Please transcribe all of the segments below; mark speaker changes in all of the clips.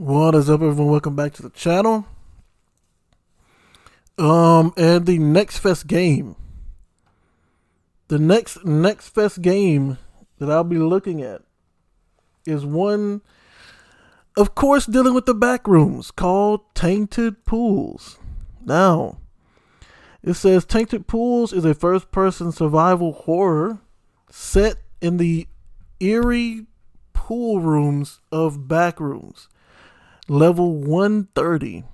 Speaker 1: What is up, everyone? Welcome back to the channel. And the next fest game. The next fest game that I'll be looking at is one, of course, dealing with the back rooms, called Tainted Pools. Now, it says Tainted Pools is a first-person survival horror set in the eerie pool rooms of back rooms. Level 130.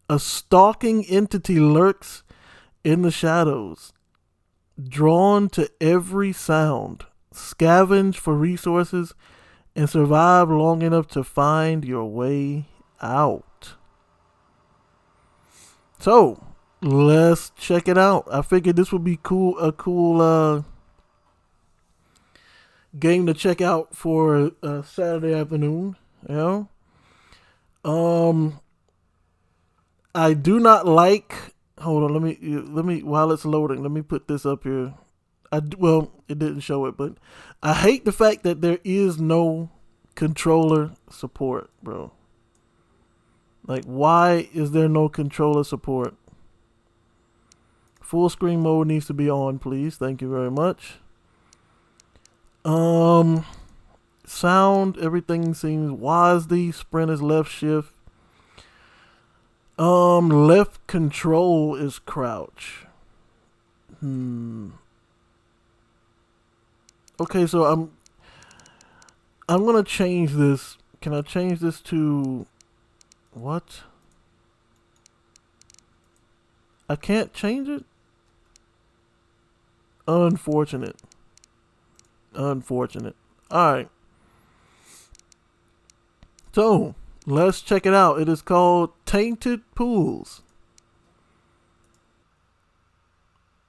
Speaker 1: A stalking entity lurks in the shadows, drawn to every sound. Scavenge for resources and survive long enough to find your way out. So, let's check it out. I figured this would be a cool game to check out for Saturday afternoon, you know? I do not like. Hold on, let me while it's loading, let me put this up here. Well, it didn't show it, but I hate the fact that there is no controller support, bro. Like, why is there no controller support? Full screen mode needs to be on, please. Thank you very much. Sound, everything seems WASD. Sprint is left shift. Left control is crouch. Okay, so I'm gonna change this. Can I change this to what? I can't change it? Unfortunate. Alright. So, let's check it out. It is called Tainted Pools.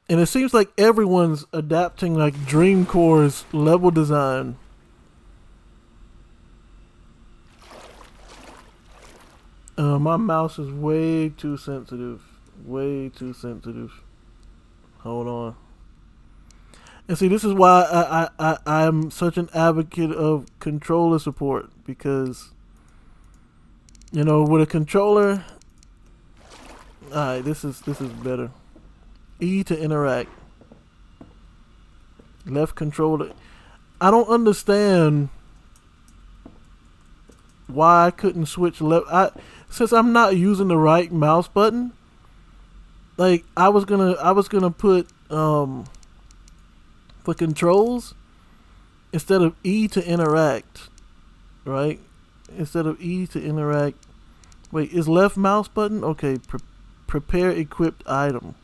Speaker 1: And it seems like everyone's adapting like Dream Core's level design. My mouse is way too sensitive. Way too sensitive. Hold on. And see, this is why I'm such an advocate of controller support, because you know, with a controller, alright, this is better. E to interact. Left controller. I don't understand why I couldn't switch left. Since I'm not using the right mouse button, like I was gonna put for controls, instead of E to interact, right? Instead of E to interact. Wait, is left mouse button? Okay, prepare equipped item.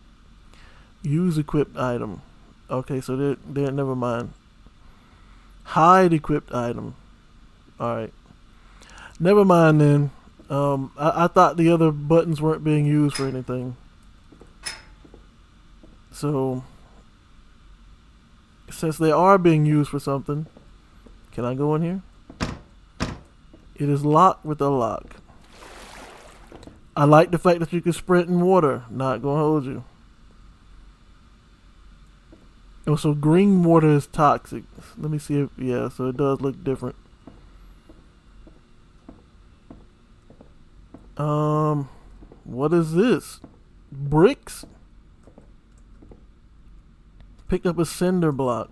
Speaker 1: Use equipped item. Okay, so there, never mind. Hide equipped item. Alright. Never mind then. I thought the other buttons weren't being used for anything. So, since they are being used for something, can I go in here? It is locked with a lock. I like the fact that you can sprint in water. Not gonna hold you. Oh, so green water is toxic. Let me see if, yeah, so it does look different. What is this? Bricks? Pick up a cinder block.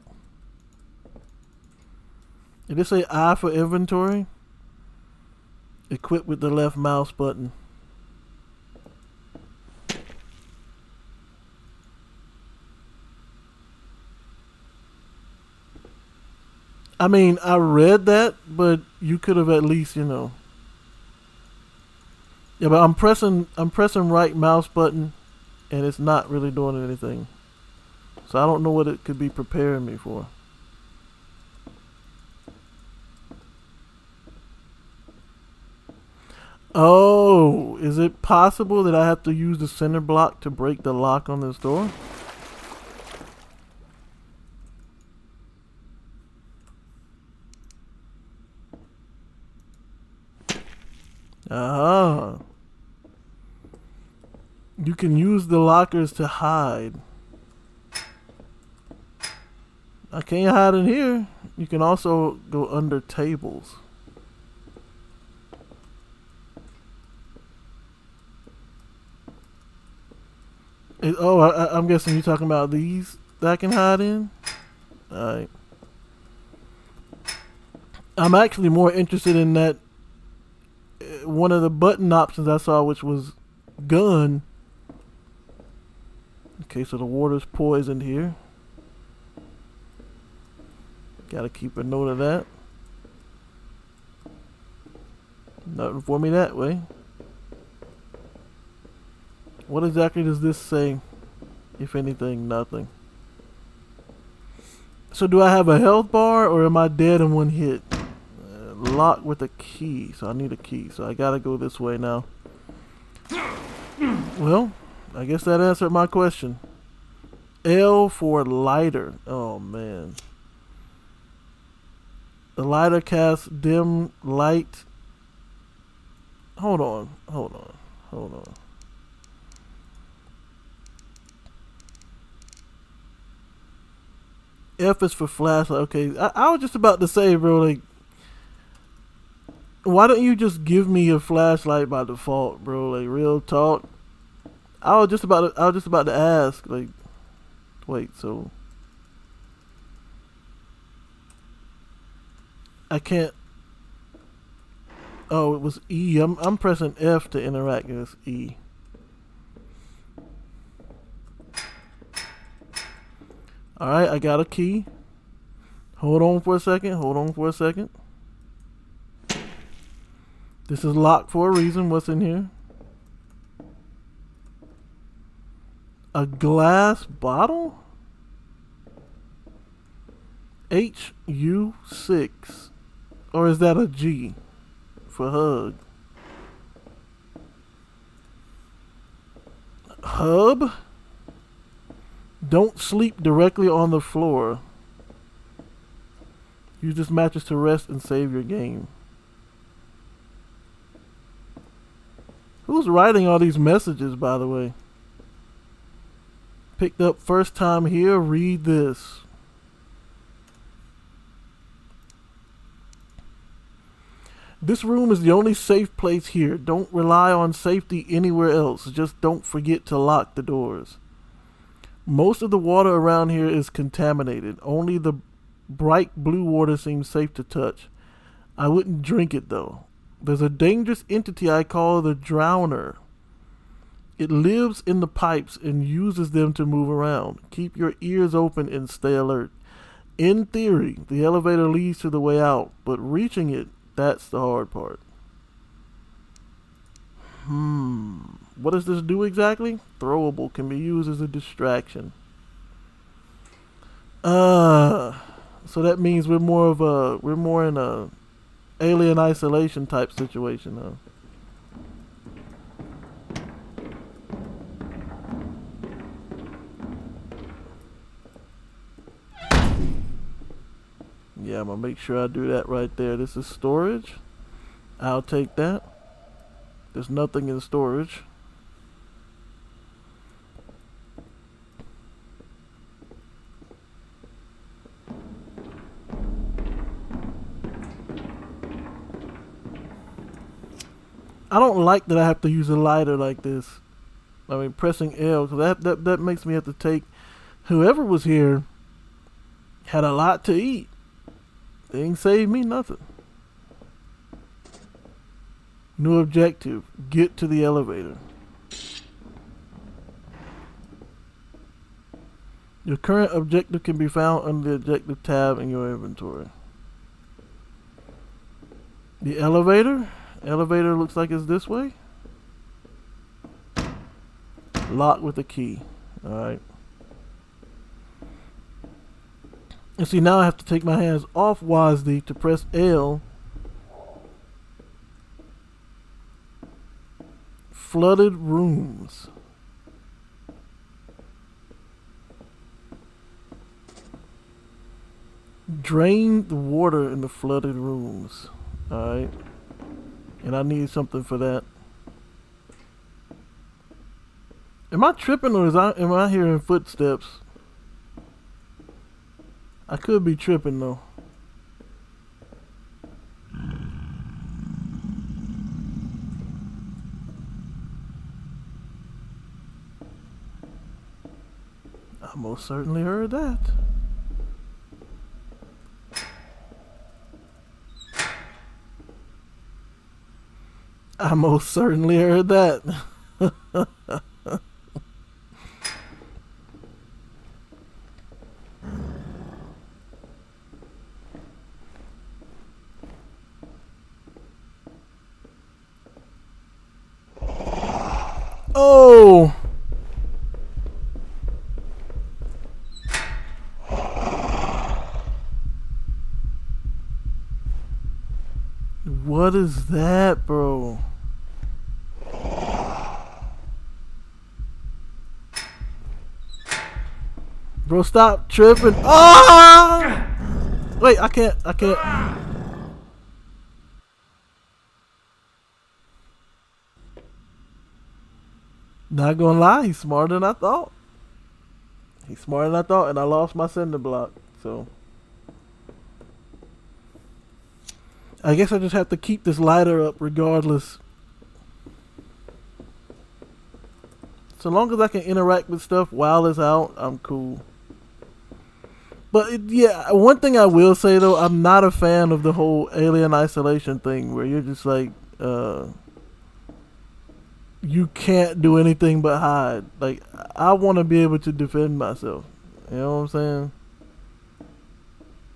Speaker 1: Did it say I for inventory? Equipped with the left mouse button. I mean, I read that, but you could have at least, you know. Yeah, but I'm pressing right mouse button, and it's not really doing anything. So I don't know what it could be preparing me for. Oh, is it possible that I have to use the center block to break the lock on this door? Ah. You can use the lockers to hide. I can't hide in here. You can also go under tables. I'm guessing you're talking about these that I can hide in? Alright. I'm actually more interested in that one of the button options I saw, which was gun. Okay, so the water's poisoned here. Gotta keep a note of that. Nothing for me that way. What exactly does this say? If anything, nothing. So do I have a health bar or am I dead in one hit? Lock with a key. So I need a key. So I gotta go this way now. Well, I guess that answered my question. L for lighter. Oh man. The lighter casts dim light. Hold on. F is for flashlight. Okay, I was just about to say, bro, like, why don't you just give me a flashlight by default, bro? Like, real talk. I was just about to ask, like, wait, so I can't. Oh, it was E. I'm pressing F to interact. It's E. All right, I got a key. Hold on for a second. This is locked for a reason. What's in here? A glass bottle? HU6. Or is that a G for hug? Hub? Don't sleep directly on the floor. Use this mattress to rest and save your game. Who's writing all these messages, by the way? Picked up first time here, read this. This room is the only safe place here. Don't rely on safety anywhere else. Just don't forget to lock the doors. Most of the water around here is contaminated. Only the bright blue water seems safe to touch. I wouldn't drink it though. There's a dangerous entity I call the Drowner. It lives in the pipes and uses them to move around. Keep your ears open and stay alert. In theory, the elevator leads to the way out, but reaching it, that's the hard part. What does this do exactly? Throwable, can be used as a distraction. So that means we're more in a alien isolation type situation, huh? Yeah, I'm gonna make sure I do that right there. This is storage. I'll take that. There's nothing in storage. I don't like that I have to use a lighter like this. I mean, pressing L, because that makes me have to take. Whoever was here had a lot to eat. They ain't saved me nothing. New objective. Get to the elevator. Your current objective can be found under the objective tab in your inventory. The elevator? Elevator looks like it's this way. Lock with a key. Alright. And see, now I have to take my hands off WASD to press L. Flooded rooms. Drain the water in the flooded rooms. Alright. And I need something for that. Am I tripping or am I hearing footsteps? I could be tripping though. most certainly heard that. I most certainly heard that. Oh! What is that, bro? Bro, stop tripping. Ah! Wait, I can't. Not gonna lie, he's smarter than I thought. He's smarter than I thought, and I lost my cinder block. So I guess I just have to keep this lighter up regardless. So long as I can interact with stuff while it's out, I'm cool. But yeah, one thing I will say though, I'm not a fan of the whole alien isolation thing where you're just like, you can't do anything but hide. Like, I want to be able to defend myself. You know what I'm saying?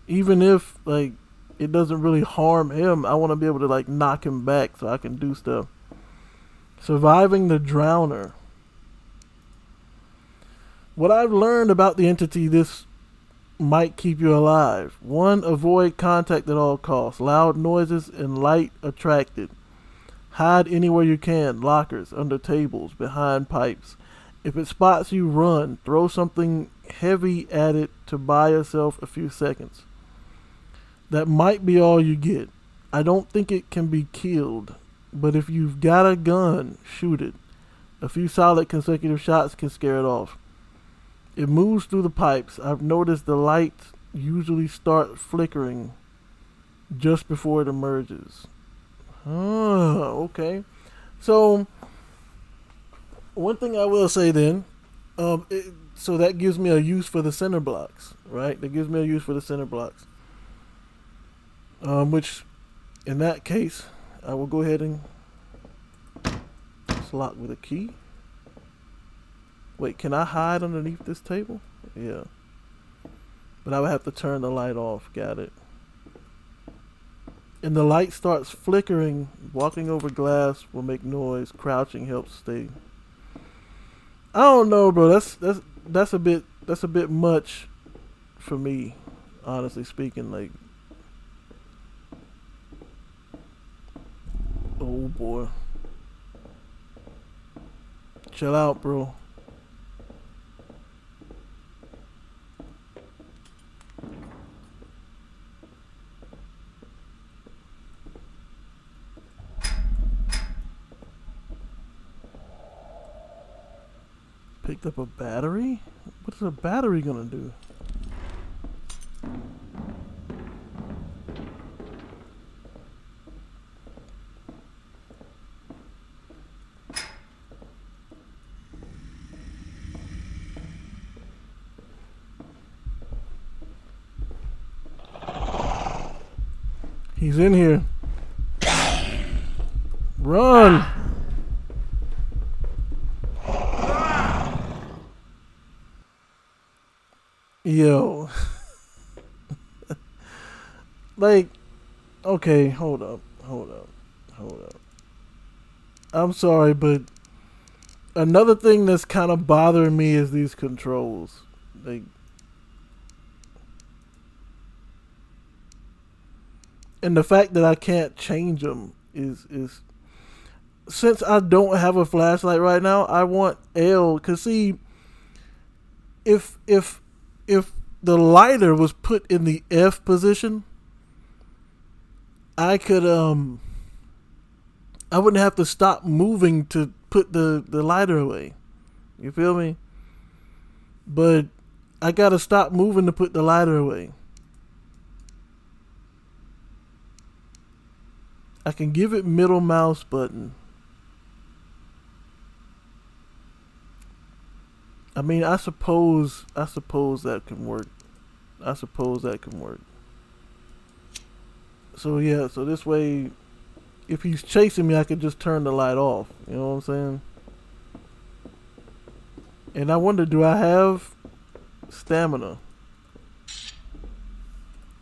Speaker 1: Even if like it doesn't really harm him, I want to be able to like knock him back so I can do stuff. Surviving the drowner. What I've learned about the entity this might keep you alive. 1. Avoid contact at all costs. Loud noises and light attracted. Hide anywhere you can. Lockers, under tables, behind pipes. If it spots you, run. Throw something heavy at it to buy yourself a few seconds. That might be all you get. I don't think it can be killed, but if you've got a gun, shoot it. A few solid consecutive shots can scare it off. It moves through the pipes. I've noticed the lights usually start flickering just before it emerges. Oh, okay. So, one thing I will say then, so that gives me a use for the center blocks, right? That gives me a use for the center blocks. Which, in that case, I will go ahead and lock with a key. Wait, can I hide underneath this table? Yeah. But I would have to turn the light off. Got it. And the light starts flickering. Walking over glass will make noise. Crouching helps stay. I don't know, bro. That's a bit much for me, honestly speaking. Like, oh boy. Chill out, bro. Picked up a battery? What is a battery gonna do? He's in here. Run! Yo. Like, okay, hold up. I'm sorry, but another thing that's kind of bothering me is these controls. Like, and the fact that I can't change them is since I don't have a flashlight right now, I want L. Cause see, if the lighter was put in the F position, I could I wouldn't have to stop moving to put the lighter away. You feel me? But I gotta stop moving to put the lighter away. I can give it middle mouse button. I mean, I suppose that can work. I suppose that can work. So yeah, so this way, if he's chasing me, I could just turn the light off. You know what I'm saying? And I wonder, do I have stamina?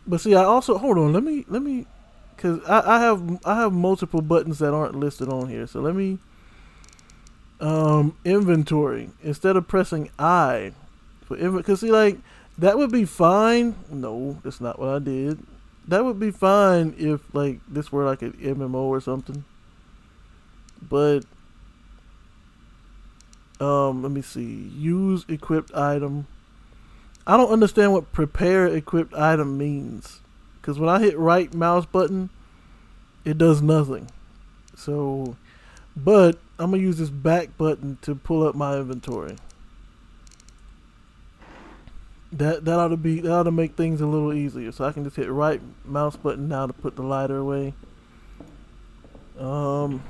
Speaker 1: But see, I also hold on. Let me, cause I have multiple buttons that aren't listed on here. So let me inventory instead of pressing I for cause see like that would be fine. No, that's not what I did. That would be fine if like this were like an MMO or something. But let me see. Use equipped item. I don't understand what prepare equipped item means. Cause when I hit right mouse button, it does nothing. So, but I'm gonna use this back button to pull up my inventory. That ought to make things a little easier. So I can just hit right mouse button now to put the lighter away. Um,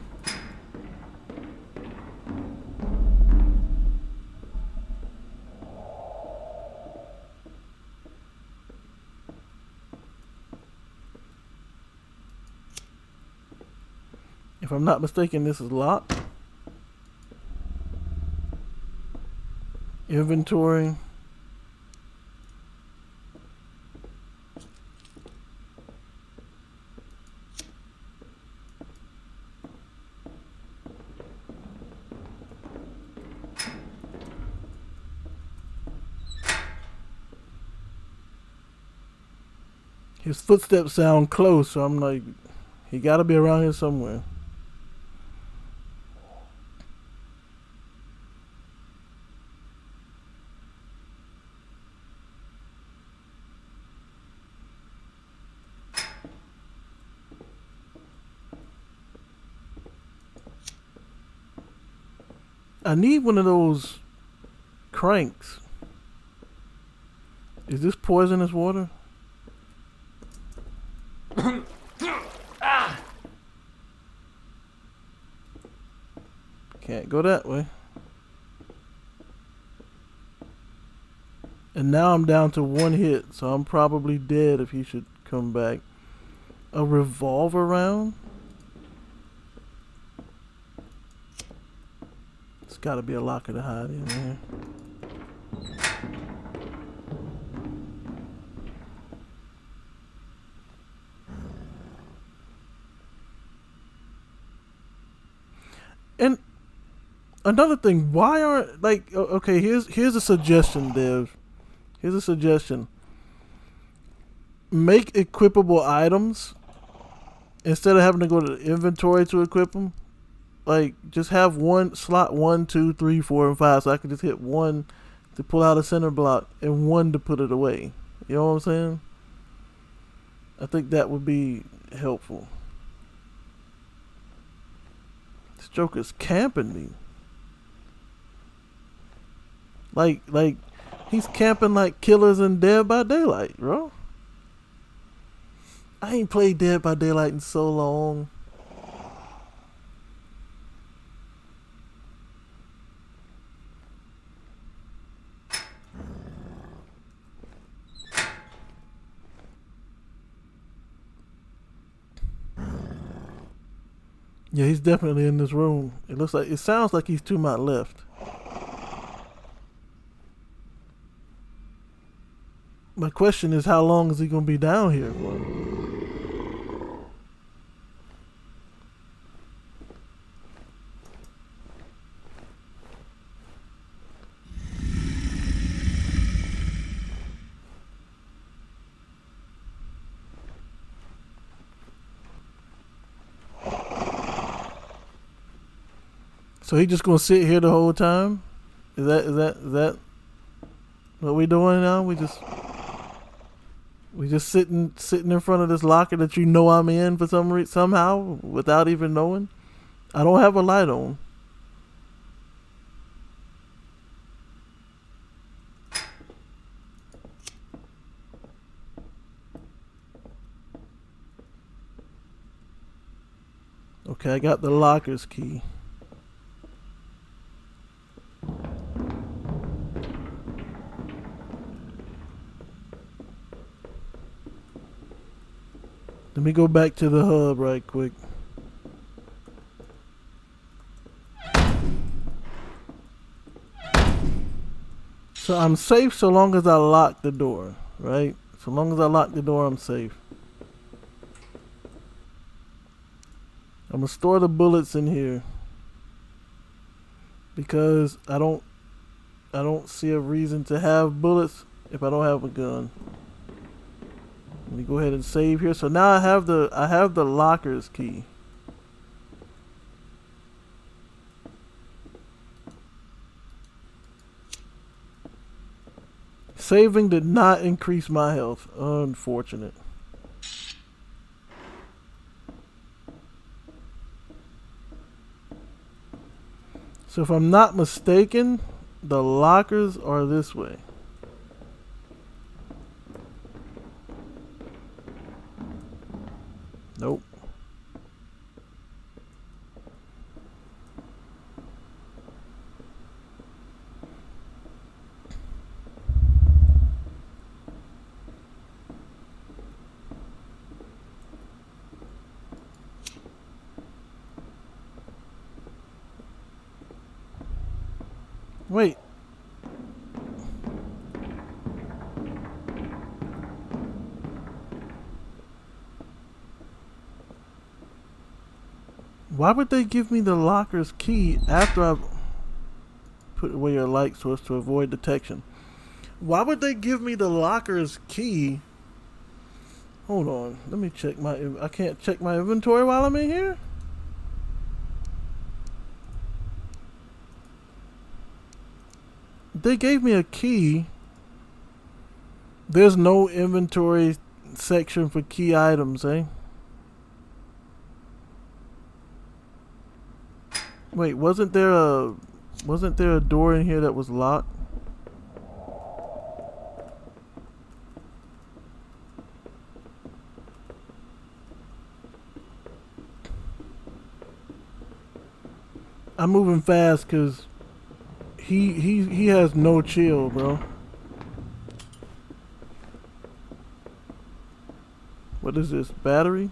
Speaker 1: if I'm not mistaken, this is locked. Inventory. His footsteps sound close, so I'm like, he gotta be around here somewhere. I need one of those cranks. Is this poisonous water? Can't go that way. And now I'm down to one hit, so I'm probably dead if he should come back. A revolver round? It's gotta be a locker to hide in here. And another thing, why aren't like okay, here's a suggestion, Dev. Here's a suggestion. Make equipable items instead of having to go to the inventory to equip them. Like just have one slot 1, 2, 3, 4, and 5, so I can just hit one to pull out a center block and one to put it away. You know what I'm saying? I think that would be helpful. This Joker's camping me. Like he's camping like killers in Dead by Daylight, bro. I ain't played Dead by Daylight in so long. Yeah, he's definitely in this room. It sounds like he's to my left. My question is, how long is he gonna be down here for? So he just gonna sit here the whole time? Is that what we doing now? We just sitting in front of this locker that you know I'm in for somehow without even knowing. I don't have a light on. Okay, I got the locker's key. Let me go back to the hub right quick. So I'm safe so long as I lock the door, right? So long as I lock the door, I'm safe. I'm gonna store the bullets in here because I don't see a reason to have bullets if I don't have a gun. Let me go ahead and save here. So now I have the locker's key. Saving did not increase my health. Unfortunate. So if I'm not mistaken, the lockers are this way. Nope. Wait. Why would they give me the locker's key after I've put away your light source to avoid detection? Why would they give me the locker's key? Hold on. Let me check my... I can't check my inventory while I'm in here? They gave me a key. There's no inventory section for key items, eh? Wait, wasn't there a door in here that was locked? I'm moving fast because he has no chill, bro. What is this? Battery?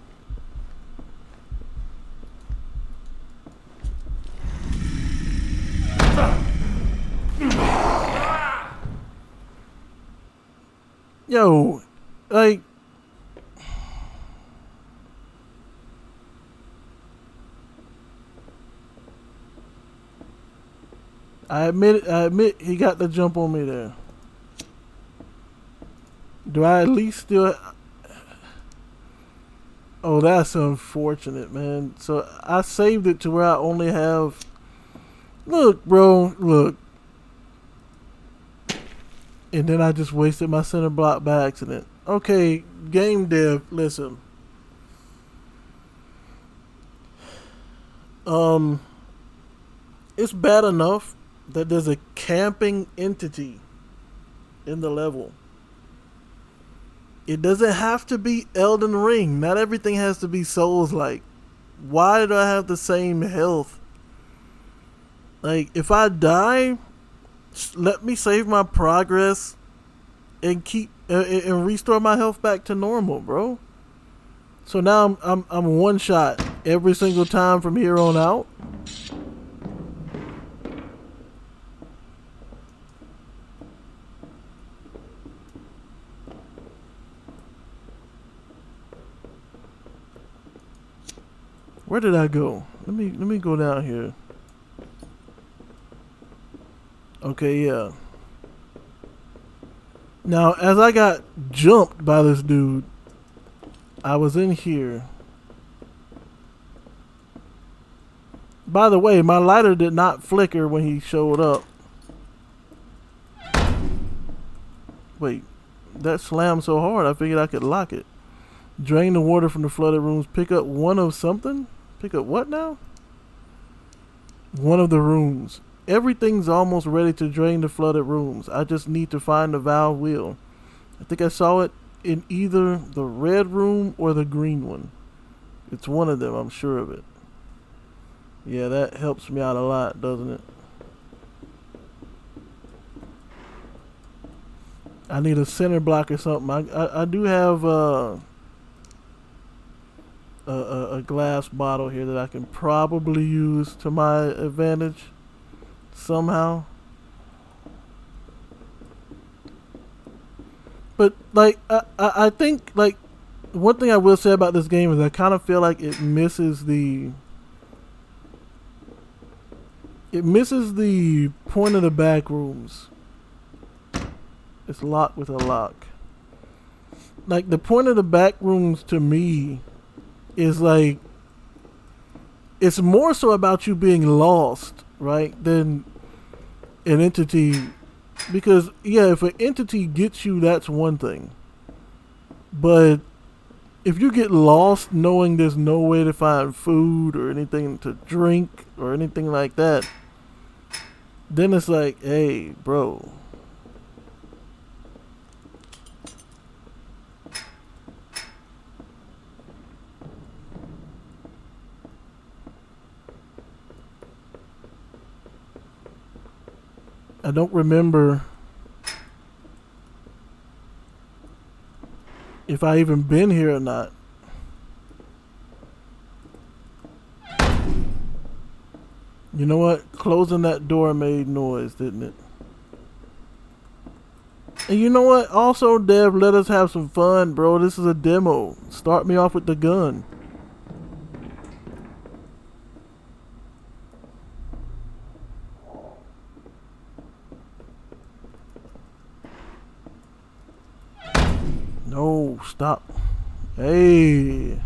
Speaker 1: Yo, like, I admit he got the jump on me there. Do I at least still... Oh, that's unfortunate, man. So I saved it to where I only have... Look, bro, look. And then I just wasted my center block by accident. Okay, game dev, listen. It's bad enough that there's a camping entity in the level. It doesn't have to be Elden Ring. Not everything has to be Souls-like. Why do I have the same health? Like, if I die, let me save my progress and keep and restore my health back to normal, bro. So now I'm one shot every single time from here on out. Where did I go? Let me go down here. Okay, yeah. Now, as I got jumped by this dude, I was in here. By the way, my lighter did not flicker when he showed up. Wait, that slammed so hard I figured I could lock it. Drain the water from the flooded rooms. Pick up one of something? Pick up what now? One of the rooms. Everything's almost ready to drain the flooded rooms. I just need to find the valve wheel. I think I saw it in either the red room or the green one. It's one of them, I'm sure of it. Yeah, that helps me out a lot, doesn't it? I need a center block or something. I do have a glass bottle here that I can probably use to my advantage somehow. But like I think like one thing I will say about this game is I kind of feel like it misses the point of the back rooms. It's locked with a lock. Like the point of the back rooms to me is like it's more so about you being lost, right? Than an entity, because yeah, if an entity gets you, that's one thing. But if you get lost knowing there's no way to find food or anything to drink or anything like that, then it's like, hey, bro. I don't remember if I even been here or not. You know what? Closing that door made noise, didn't it? And you know what? Also, Dev, let us have some fun, bro. This is a demo. Start me off with the gun. No, stop. Hey.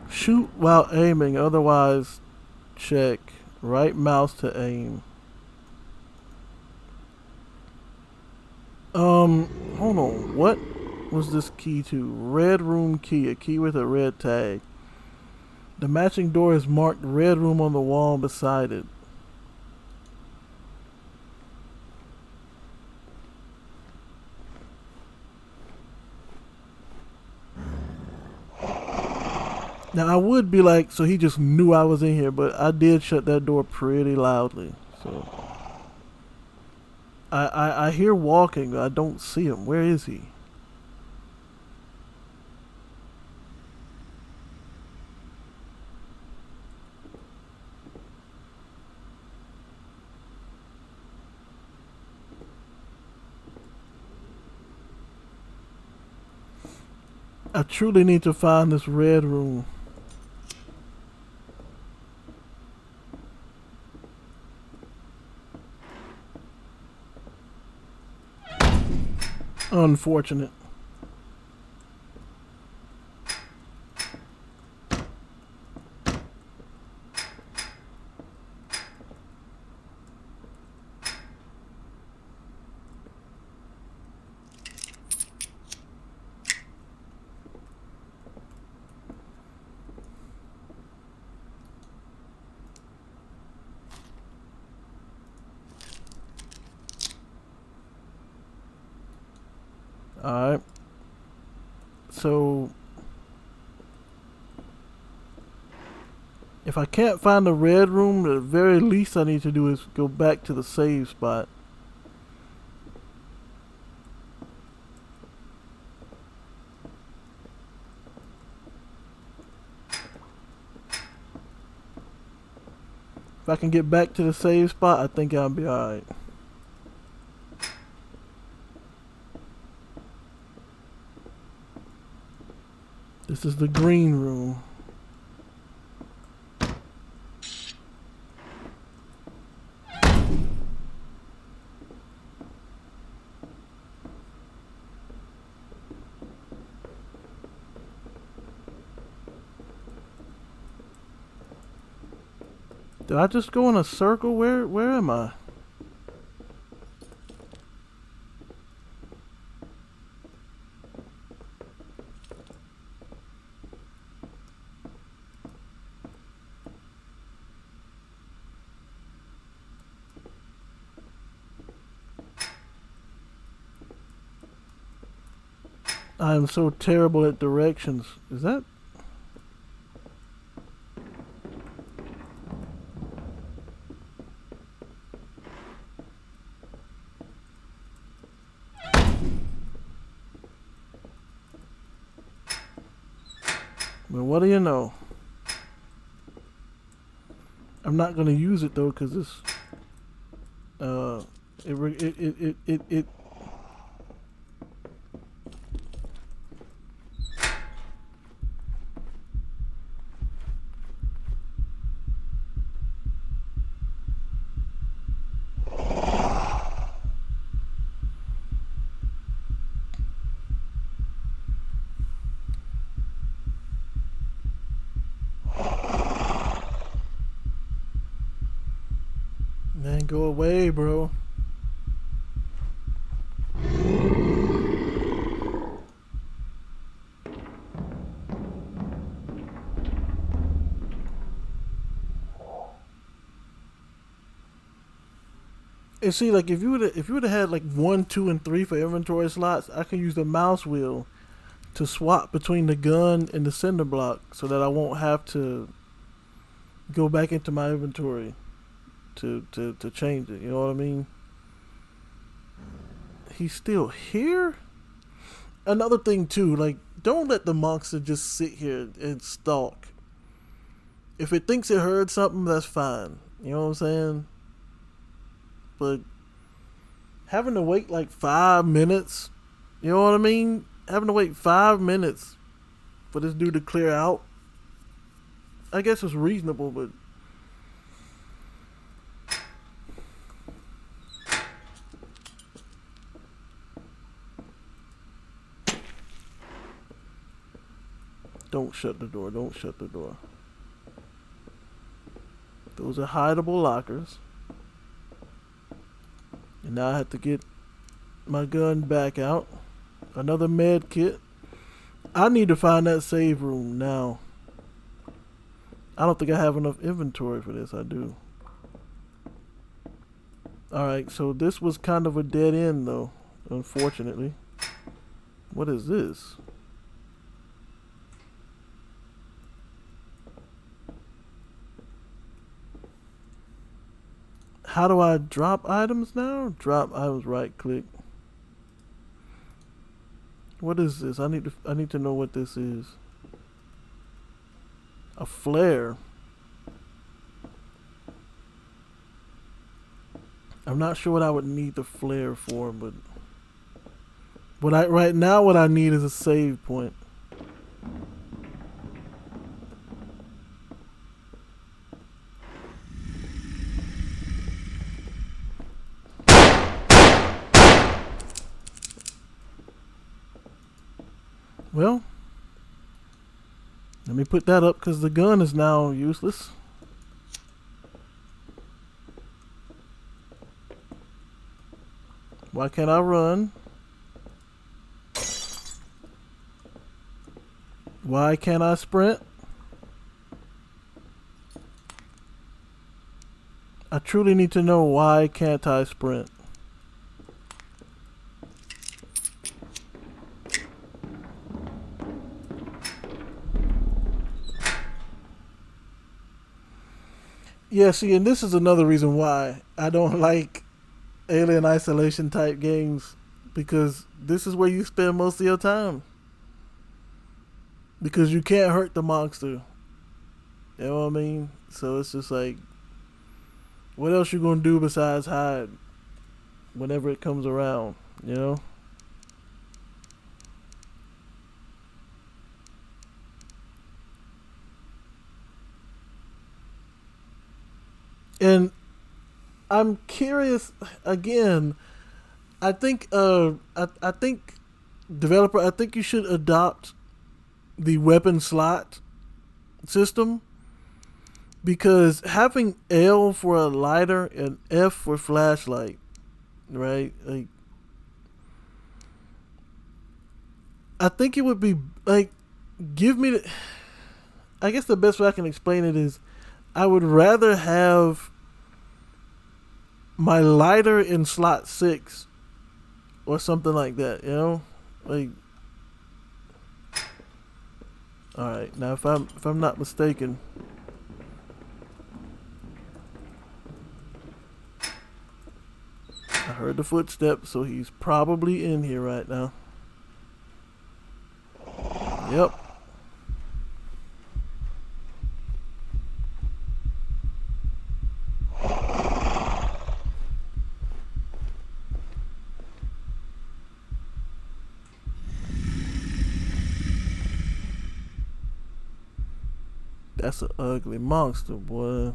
Speaker 1: Shoot while aiming, otherwise check. Right mouse to aim. Hold on. What was this key to? Red room key. A key with a red tag. The matching door is marked red room on the wall beside it. Now I would be like, so he just knew I was in here, but I did shut that door pretty loudly. So I hear walking, but I don't see him. Where is he? I truly need to find this red room. Unfortunate. Alright. So if I can't find the red room, the very least I need to do is go back to the save spot. If I can get back to the save spot, I think I'll be alright. This is the green room. Did I just go in a circle? Where am I? I am so terrible at directions. Is that? what do you know? I'm not gonna use it though, cause it's it. Man, go away, bro. And see, like if you would have had like 1, 2, and 3 for inventory slots, I can use the mouse wheel to swap between the gun and the cinder block, so that I won't have to go back into my inventory to change it. You know what I mean? He's still here. Another thing too, like don't let the monster just sit here and stalk. If it thinks it heard something, that's fine. You know what I'm saying? But having to wait like 5 minutes, you know what I mean? Having to wait 5 minutes for this dude to clear out, I guess it's reasonable, but don't shut the door. Don't shut the door. Those are hideable lockers. And now I have to get my gun back out. Another med kit. I need to find that save room now. I don't think I have enough inventory for this. I do. Alright, so this was kind of a dead end though, unfortunately. What is this? How do I drop items now? Drop items, right click. What is this? I need to know what this is. A flare. I'm not sure what I would need the flare for, but right now what I need is a save point. Well, let me put that up because the gun is now useless. Why can't I run? Why can't I sprint? I truly need to know why can't I sprint? Yeah, see, and this is another reason why I don't like Alien Isolation type games, because this is where you spend most of your time. Because you can't hurt the monster. You know what I mean? So it's just like, what else you gonna do besides hide whenever it comes around, you know? And I'm curious again. I think I think developer, I think you should adopt the weapon slot system, because having L for a lighter and F for flashlight, right? Like, I think it would be like, give me the, I guess the best way I can explain it is, I would rather have my lighter in slot 6 or something like that, you know? Like, all right, now if I'm not mistaken, I heard the footsteps, so he's probably in here right now. Yep. That's an ugly monster, boy.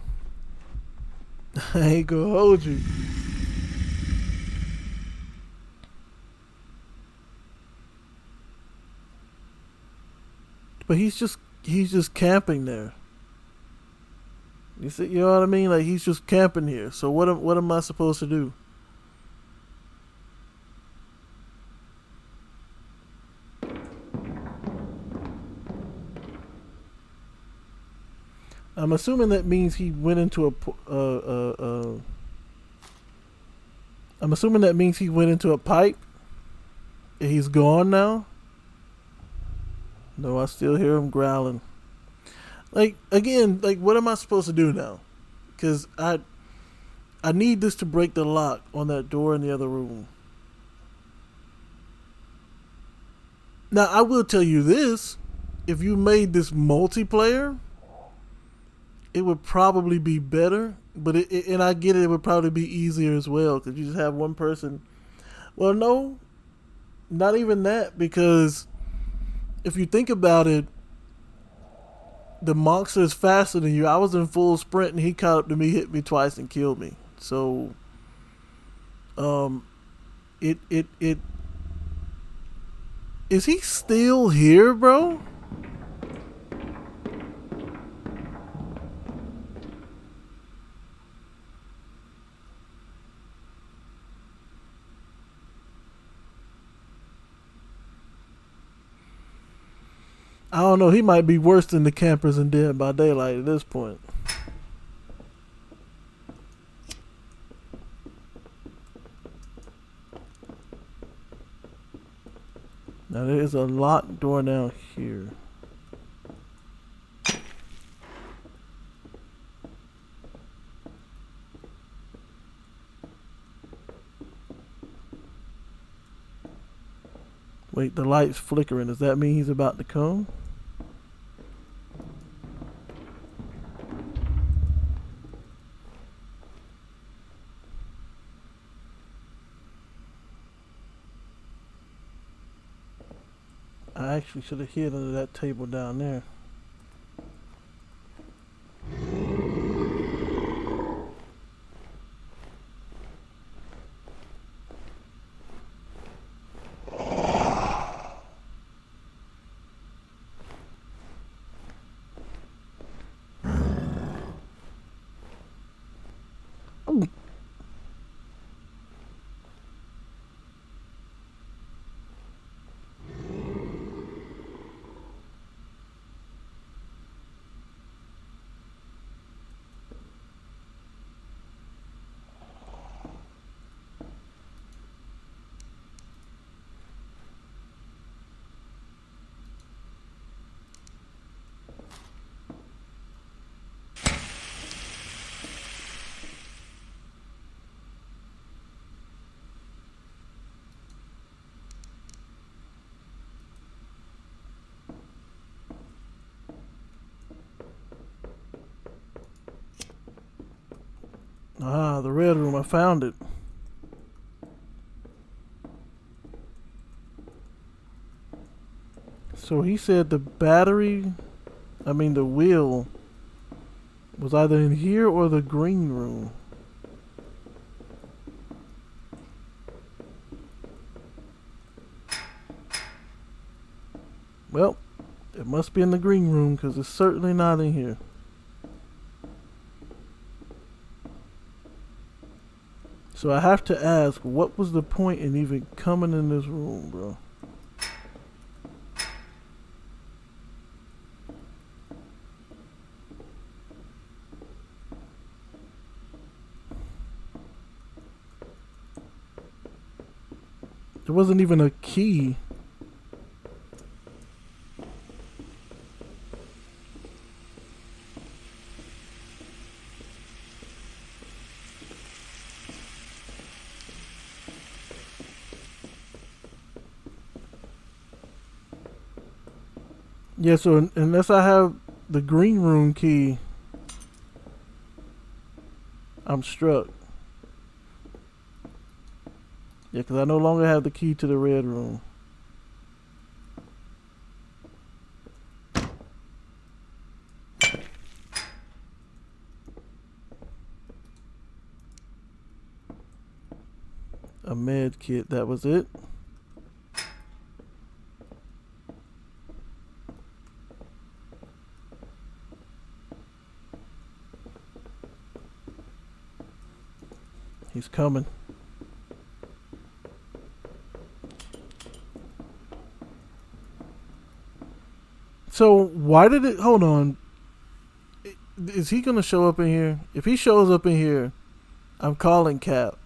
Speaker 1: I ain't gonna hold you. But he's just camping there. You see, you know what I mean? Like he's just camping here. So what am I supposed to do? I'm assuming that means he went into I'm assuming that means he went into a pipe. And he's gone now. No, I still hear him growling. Like again, like what am I supposed to do now? Because I need this to break the lock on that door in the other room. Now I will tell you this: if you made this multiplayer, it would probably be better. But and I get it, it would probably be easier as well because you just have one person. Well, no, not even that because if you think about it, the monster is faster than you. I was in full sprint and he caught up to me, hit me twice, and killed me. So, um, it is he still here, bro? I don't know. He might be worse than the campers in Dead by Daylight at this point. Now there is a locked door down here. Wait, the light's flickering. Does that mean he's about to come? I actually should have hid under that table down there. Ah, the red room. I found it. So he said the battery, I mean the wheel, was either in here or the green room. Well, it must be in the green room because it's certainly not in here. So I have to ask, what was the point in even coming in this room, bro? There wasn't even a key. Yeah, so unless I have the green room key, I'm struck. Yeah, because I no longer have the key to the red room. A med kit, that was it. He's coming. So why did it? Hold on. Is he gonna show up in here? If he shows up in here, I'm calling Cap.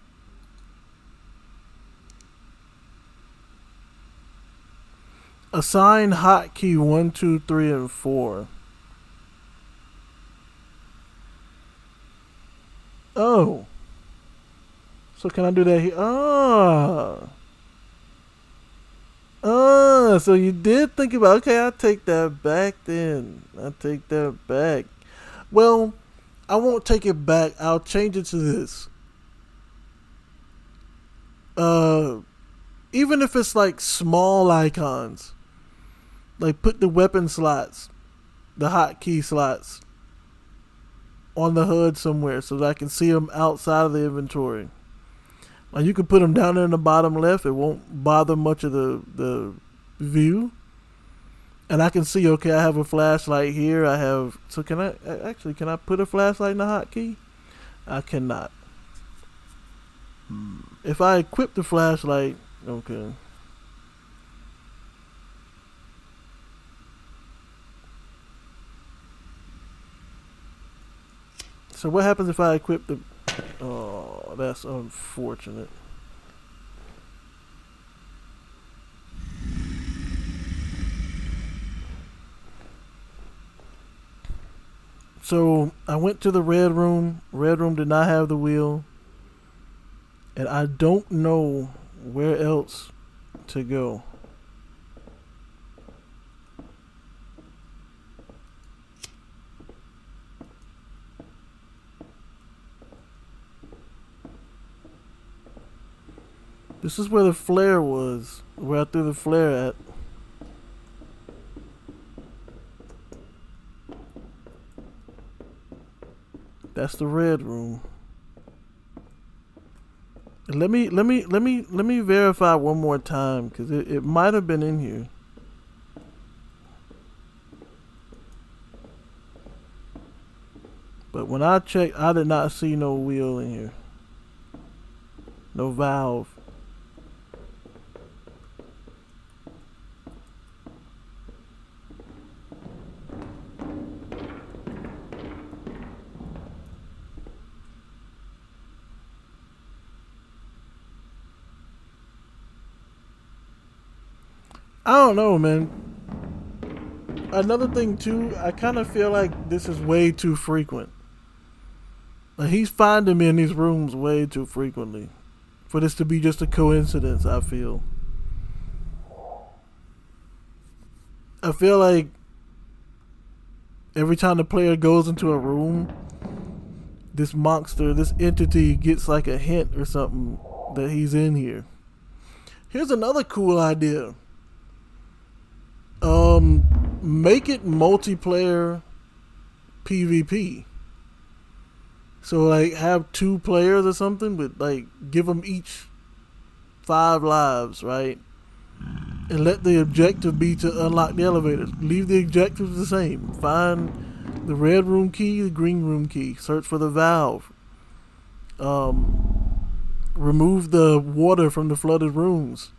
Speaker 1: Assign hotkey 1, 2, 3, and 4. Oh. So can I do that here? So you did think about, okay, I'll take that back then. I'll take that back. Well, I won't take it back. I'll change it to this. Even if it's like small icons, like put the weapon slots, the hotkey slots on the HUD somewhere so that I can see them outside of the inventory. Like you can put them down there in the bottom left. It won't bother much of the view. And I can see, okay, I have a flashlight here. I have, so can I put a flashlight in the hotkey? I cannot. If I equip the flashlight, okay. So what happens if I equip the, oh, that's unfortunate. So I went to the red room. Red room did not have the wheel. And I don't know where else to go. This is where the flare was. Where I threw the flare at. That's the red room. Let me verify one more time because it might have been in here. But when I checked, I did not see no wheel in here. No valve. I don't know, man. Another thing too, I kind of feel like this is way too frequent. Like he's finding me in these rooms way too frequently for this to be just a coincidence. I feel like every time the player goes into a room, this monster, this entity gets like a hint or something that he's in here. Here's another cool idea. Make it multiplayer PvP. So like have 2 players or something, but like give them each 5 lives, right? And let the objective be to unlock the elevator. Leave the objectives the same. Find the red room key, the green room key. Search for the valve. Remove the water from the flooded rooms.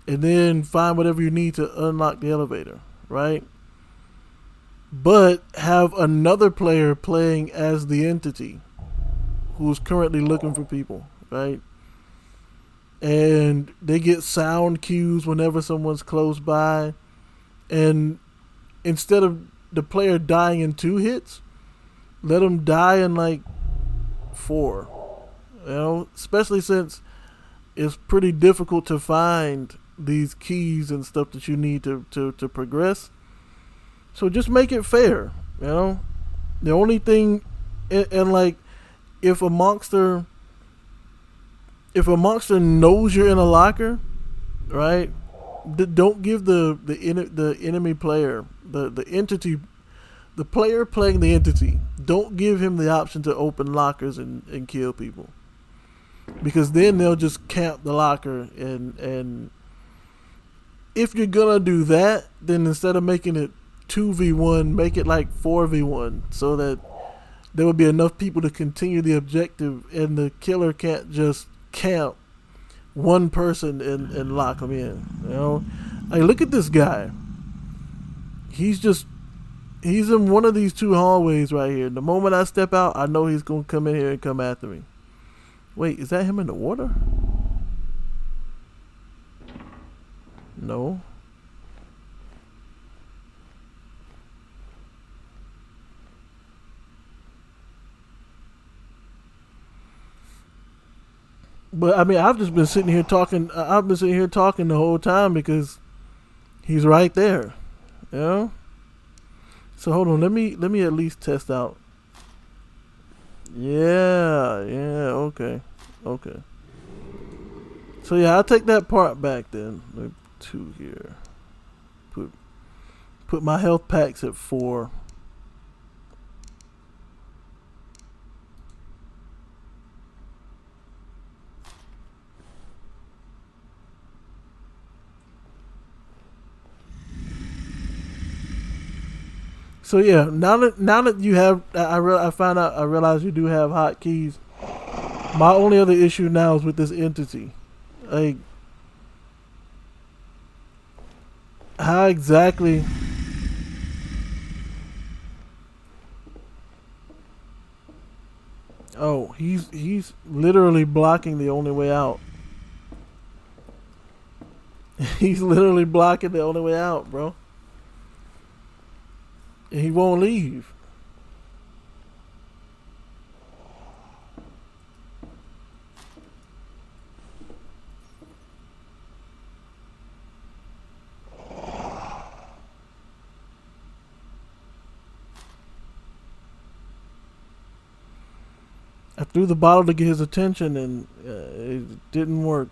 Speaker 1: And then find whatever you need to unlock the elevator, right? But have another player playing as the entity who's currently looking for people, right? And they get sound cues whenever someone's close by. And instead of the player dying in 2 hits, let them die in like 4. You know, especially since it's pretty difficult to find these keys and stuff that you need to progress. So just make it fair, you know. The only thing, and like, if a monster knows you're in a locker, right? Don't give the enemy player, the entity, the player playing the entity. Don't give him the option to open lockers and kill people. because then they'll just camp the locker, and if you're gonna do that, then instead of making it 2v1, make it like 4v1, so that there would be enough people to continue the objective, and the killer can't just camp one person and lock them in. You know, like look at this guy. He's in one of these two hallways right here. The moment I step out, I know he's gonna come in here and come after me. Wait, is that him in the water? No. But I mean, I've just been sitting here talking. I've been sitting here talking the whole time because he's right there. You know. So hold on. Let me at least test out. Yeah. Yeah. Okay. Okay. So yeah, I'll take that part back then. Like 2 here. Put my health packs at 4. So yeah, now that you have, I found out, I realize you do have hotkeys. My only other issue now is with this entity. Like, how exactly? Oh, he's literally blocking the only way out. He's literally blocking the only way out, bro. And he won't leave. I threw the bottle to get his attention, and it didn't work.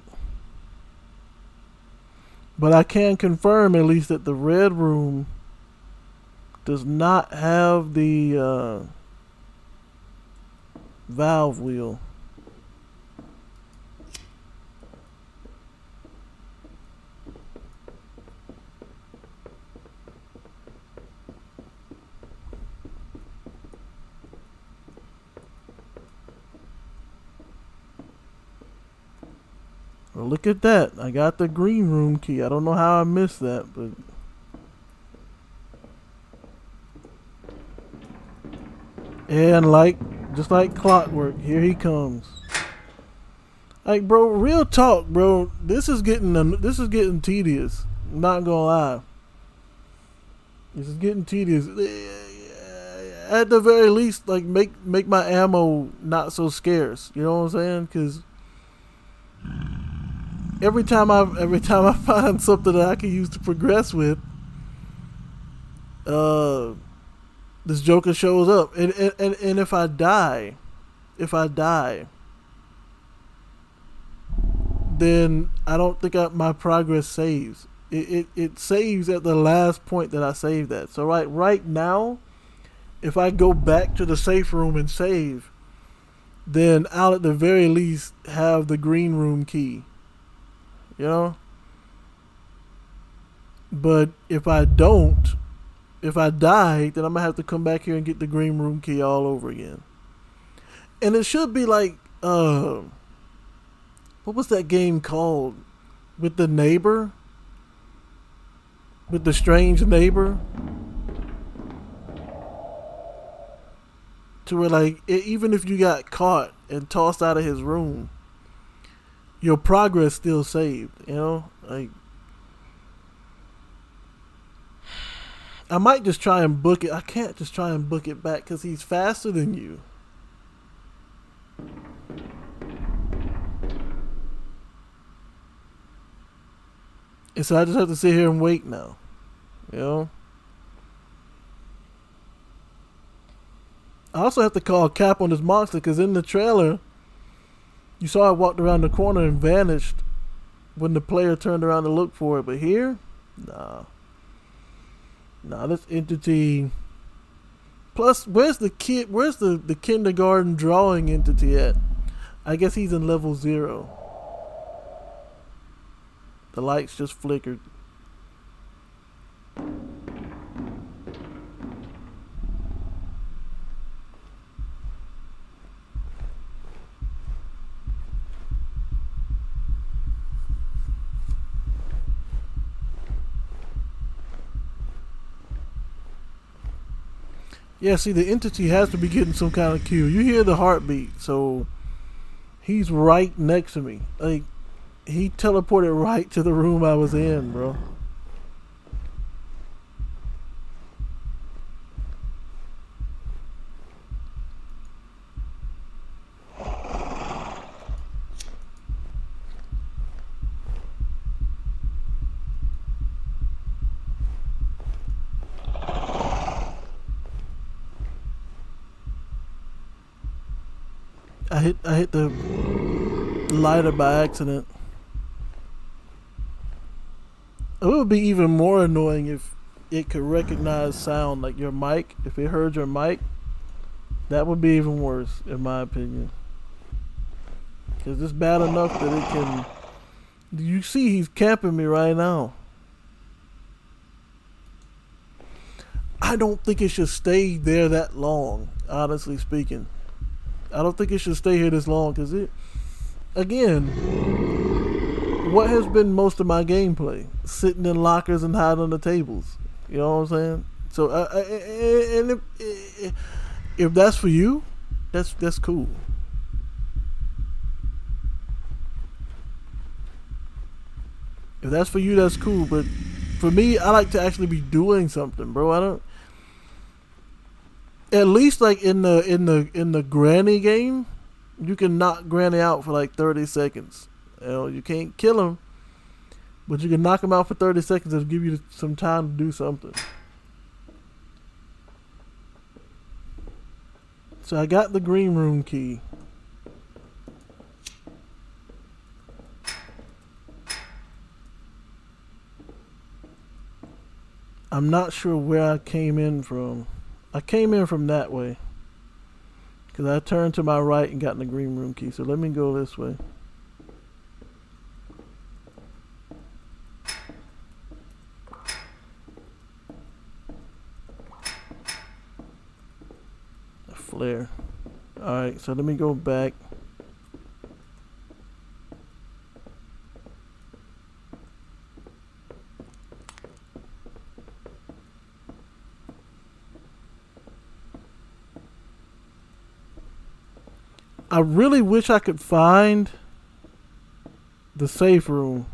Speaker 1: But I can confirm at least that the red room does not have the valve wheel. Well, look at that. I got the green room key. I don't know how I missed that, but and just like clockwork, here he comes. Like, bro, real talk, bro. This is getting tedious. I'm not gonna lie. This is getting tedious. At the very least, like make my ammo not so scarce. You know what I'm saying? Because every time I find something that I can use to progress with, this Joker shows up, and if I die, then I don't think my progress saves. It saves at the last point that I saved at. So right now, if I go back to the safe room and save, then I'll at the very least have the green room key. You know? But if I don't, if I die, then I'm going to have to come back here and get the green room key all over again. And it should be like, what was that game called? With the neighbor? With the strange neighbor? To where, like, even if you got caught and tossed out of his room, your progress still saved, you know? Like, I might just try and book it. I can't just try and book it back because he's faster than you. And so I just have to sit here and wait now, you know? I also have to call cap on this monster because in the trailer, you saw it walked around the corner and vanished when the player turned around to look for it. But here, nah, this entity. Plus, where's the kid? Where's the kindergarten drawing entity at? I guess he's in level 0. The lights just flickered. Yeah, see, the entity has to be getting some kind of cue. You hear the heartbeat, so he's right next to me. Like, he teleported right to the room I was in, bro. I hit the lighter by accident. It would be even more annoying if it could recognize sound, like your mic. If it heard your mic, that would be even worse, in my opinion. Because it's bad enough that it can. You see, he's camping me right now. I don't think it should stay there that long, honestly speaking. I don't think it should stay here this long because it. Again, what has been most of my gameplay? Sitting in lockers and hiding under tables. You know what I'm saying? So, and if that's for you, that's cool. If that's for you, that's cool. But for me, I like to actually be doing something, bro. I don't. At least like in the granny game, you can knock granny out for like 30 seconds. You know, you can't kill him, but you can knock him out for 30 seconds and give you some time to do something. So I got the green room key. I'm not sure where I came in from. I came in from that way. Because I turned to my right and got in the green room key. So let me go this way. A flare. Alright, so let me go back. I really wish I could find the safe room.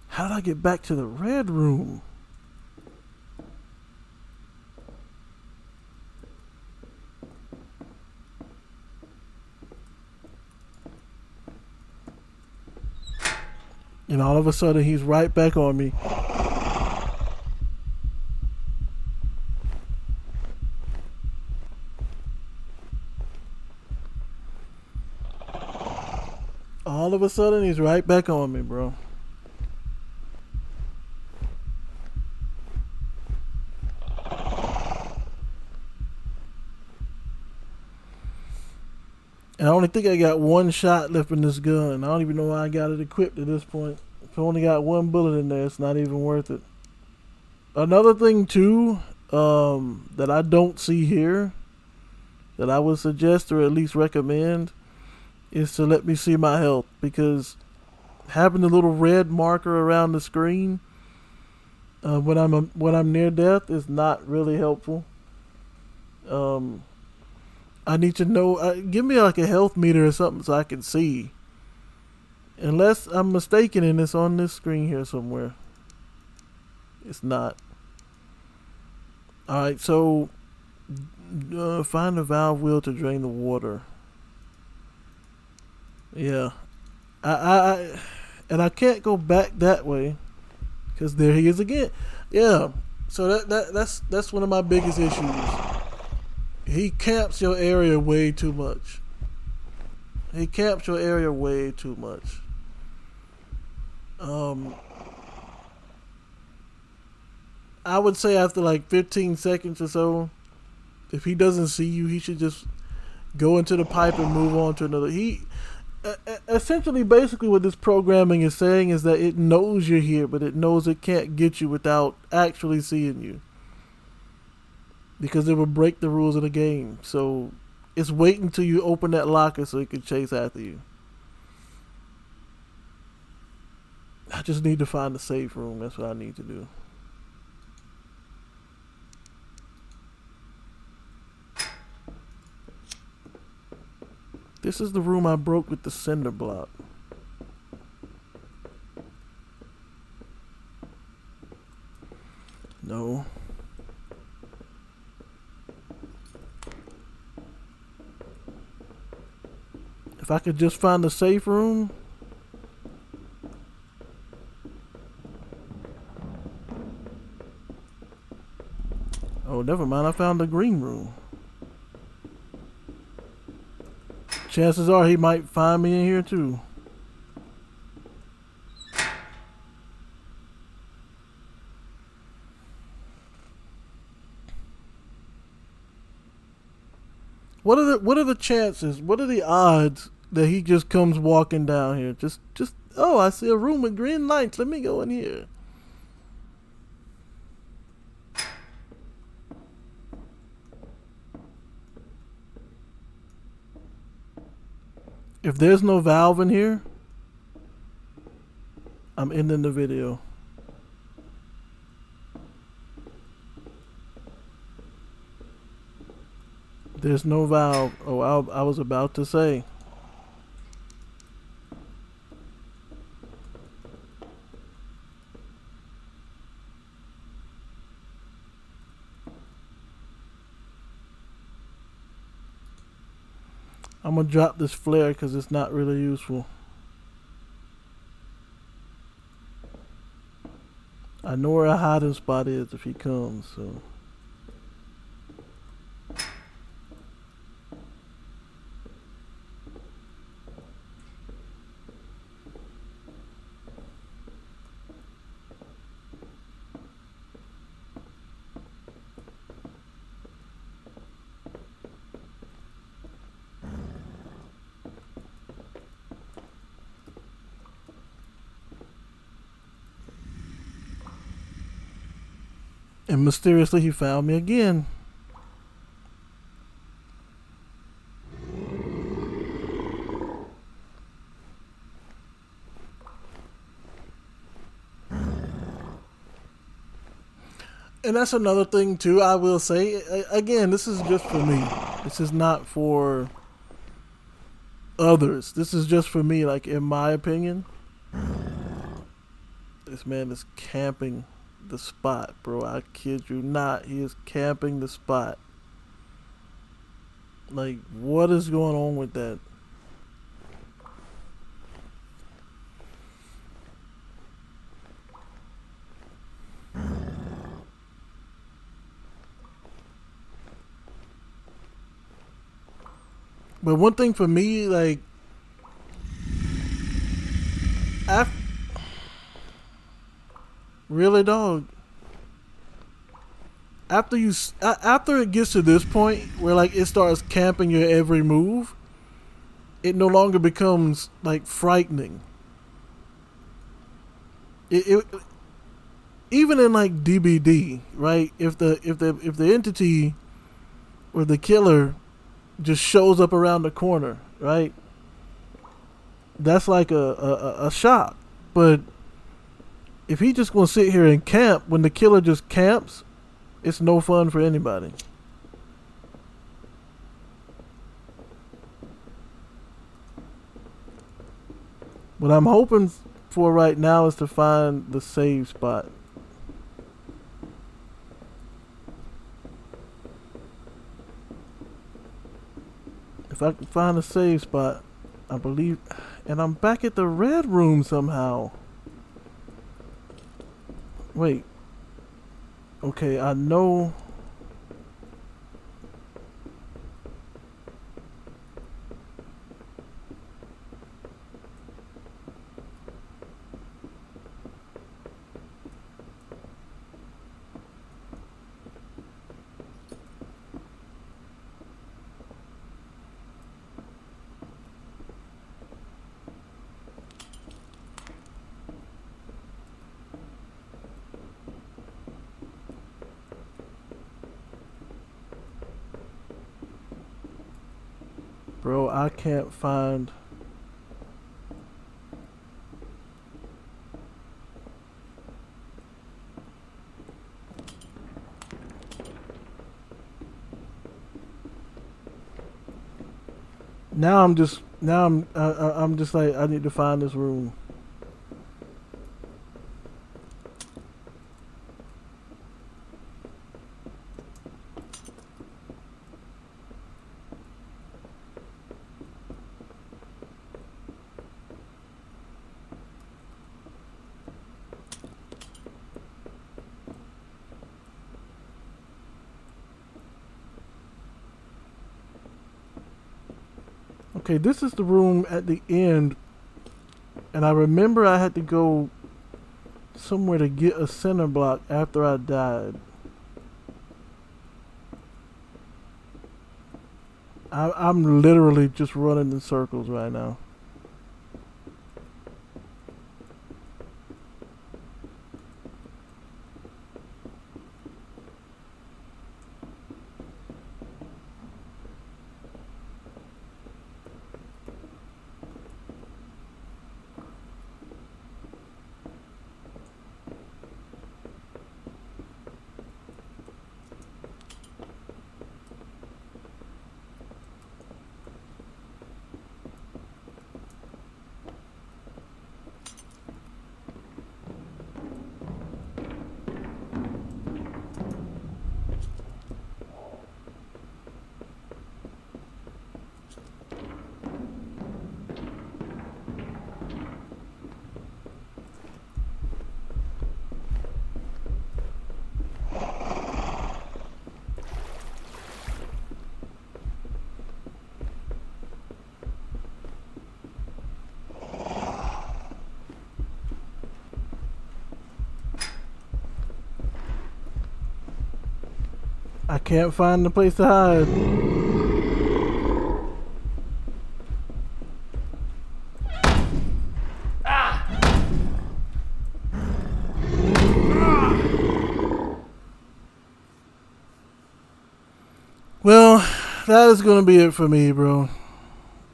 Speaker 1: How did I get back to the red room? And all of a sudden, he's right back on me. All of a sudden, he's right back on me, bro. And I only think I got one shot left in this gun. I don't even know why I got it equipped at this point. If I only got one bullet in there, it's not even worth it. Another thing too, that I don't see here, that I would suggest or at least recommend, is to let me see my health, because having the little red marker around the screen when I'm near death is not really helpful. I need to know. Give me like a health meter or something so I can see. Unless I'm mistaken and it's on this screen here somewhere. It's not. Alright, so find the valve wheel to drain the water. Yeah. And I can't go back that way. Because there he is again. Yeah. So that's one of my biggest issues. He camps your area way too much. He camps your area way too much. Um, I would say after like 15 seconds or so, if he doesn't see you, he should just go into the pipe and move on to another. He essentially, basically, what this programming is saying is that it knows you're here, but it knows it can't get you without actually seeing you, because it will break the rules of the game. So it's waiting until you open that locker so it can chase after you. I just need to find the safe room. That's what I need to do. This is the room I broke with the cinder block. No. If I could just find the safe room. Oh, never mind. I found the green room. Chances are he might find me in here too. What are the chances? What are the odds that he just comes walking down here? Just oh, I see a room with green lights. Let me go in here. If there's no valve in here, I'm ending the video. There's no valve. Oh, I was about to say. I'm gonna drop this flare because it's not really useful. I know where a hiding spot is if he comes, so. And mysteriously he found me again. And that's another thing too, I will say. Again, this is just for me. This is not for others. This is just for me, like in my opinion. This man is camping the spot, bro. I kid you not. He is camping the spot. Like, what is going on with that? But one thing for me, like, really, dog? After it gets to this point where like it starts camping your every move, it no longer becomes like frightening. It even in like DBD, right? If the entity or the killer just shows up around the corner, right? That's like a shock. But if he just gonna sit here and camp when the killer just camps, it's no fun for anybody. What I'm hoping for right now is to find the save spot. If I can find a save spot, I believe, and I'm back at the red room somehow. Wait. Okay, I know. Bro, I can't find. Now I'm just like I need to find this room. Okay, this is the room at the end, and I remember I had to go somewhere to get a center block after I died. I'm literally just running in circles right now. I can't find the place to hide. Well, that is gonna be it for me, bro.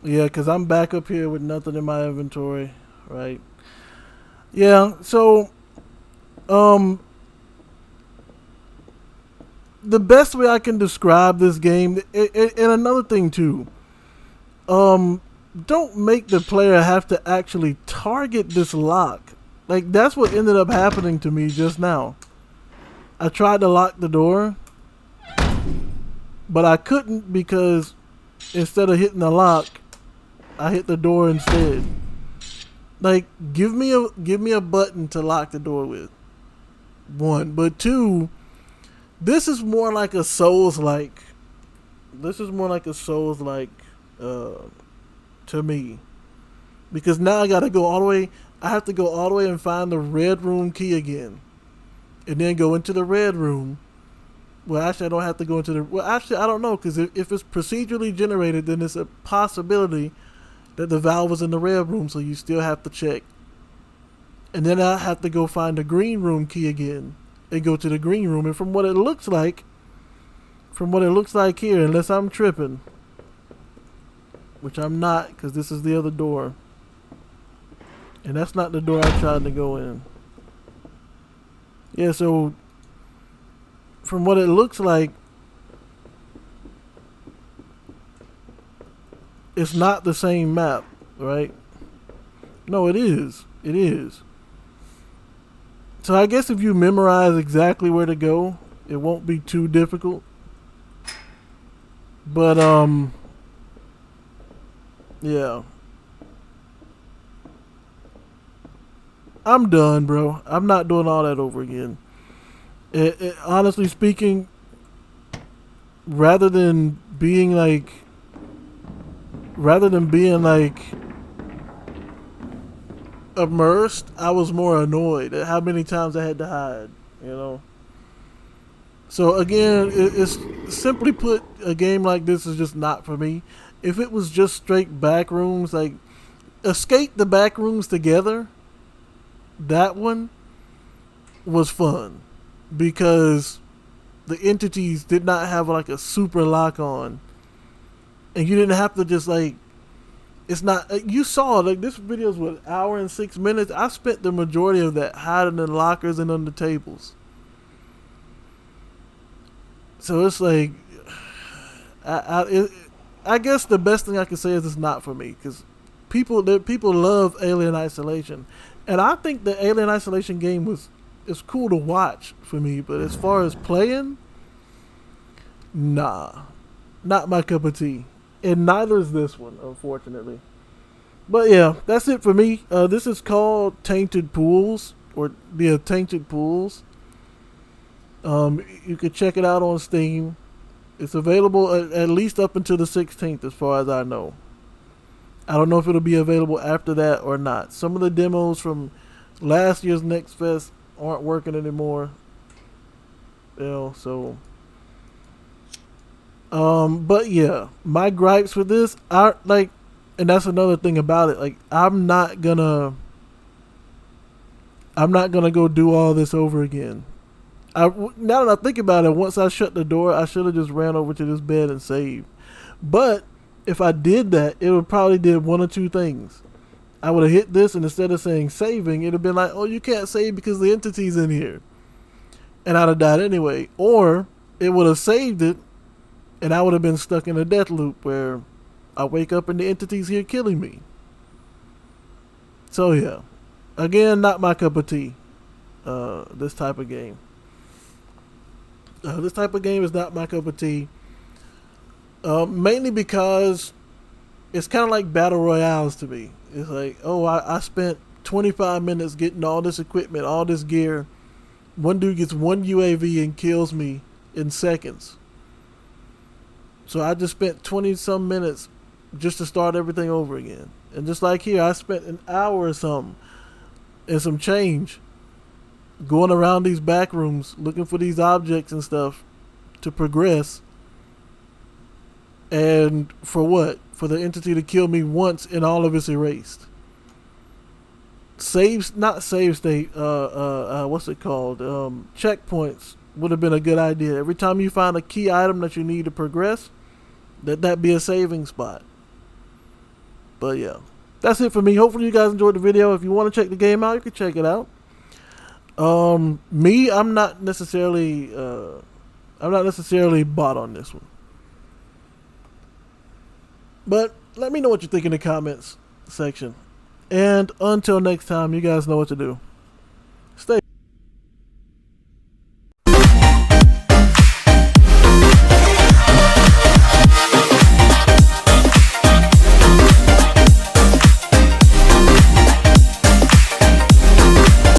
Speaker 1: Yeah, cause I'm back up here with nothing in my inventory, right? Yeah, so um, the best way I can describe this game, and another thing too, um, don't make the player have to actually target this lock. Like that's what ended up happening to me just now. I tried to lock the door, but I couldn't because instead of hitting the lock, I hit the door instead. Like give me a button to lock the door with. One, but two, this is more like a Souls like. This is more like a Souls like uh, to me because now I gotta go all the way. I have to go all the way and find the red room key again, and then go into the red room. Well, actually, I don't have to go into the. Well, actually, I don't know because if it's procedurally generated, then it's a possibility that the valve was in the red room, so you still have to check. And then I have to go find the green room key again and go to the green room. And from what it looks like here, unless I'm tripping, which I'm not, because this is the other door, and that's not the door I tried to go in. Yeah, so from what it looks like, it's not the same map, right? No, it is. It is. So I guess if you memorize exactly where to go, it won't be too difficult. But yeah. I'm done, bro. I'm not doing all that over again. Honestly speaking, rather than being like, rather than being like immersed, I was more annoyed at how many times I had to hide. You know. So again, it's simply put, a game like this is just not for me. If it was just straight back rooms, like escape the back rooms together, that one was fun because the entities did not have like a super lock on, and you didn't have to just like. It's not. You saw like this video's what, hour and 6 minutes. I spent the majority of that hiding in lockers and under tables. So it's like, I guess the best thing I can say is it's not for me because people love Alien Isolation, and I think the Alien Isolation game was it's cool to watch for me, but as far as playing, nah, not my cup of tea, and neither is this one, unfortunately. But yeah, that's it for me. This is called Tainted Pools or the Tainted Pools. You can check it out on Steam. It's available at least up until the 16th, as far as I know. I don't know if it'll be available after that or not. Some of the demos from last year's Next Fest aren't working anymore. You know, so. But yeah, my gripes with this are like, and that's another thing about it. Like, I'm not gonna go do all this over again. Now that I think about it, once I shut the door, I should have just ran over to this bed and saved. But if I did that, it would probably did one or two things. I would have hit this, and instead of saying saving, it'd have been like, "Oh, you can't save because the entity's in here," and I'd have died anyway. Or it would have saved it, and I would have been stuck in a death loop where I wake up and the entity's here killing me. So yeah, again, not my cup of tea. This type of game. This type of game is not my cup of tea. Mainly because it's kind of like battle royales to me. It's like, oh, I spent 25 minutes getting all this equipment, all this gear. One dude gets one UAV and kills me in seconds. So I just spent 20 some minutes just to start everything over again. And just like here, I spent an hour or something and some change going around these back rooms looking for these objects and stuff to progress. And for what? For the entity to kill me once and all of it's erased. Not save state, what's it called? Checkpoints would have been a good idea. Every time you find a key item that you need to progress, that be a saving spot. But yeah, that's it for me. Hopefully you guys enjoyed the video. If you want to check the game out, you can check it out. I'm not necessarily bought on this one. But let me know what you think in the comments section. And until next time, you guys know what to do.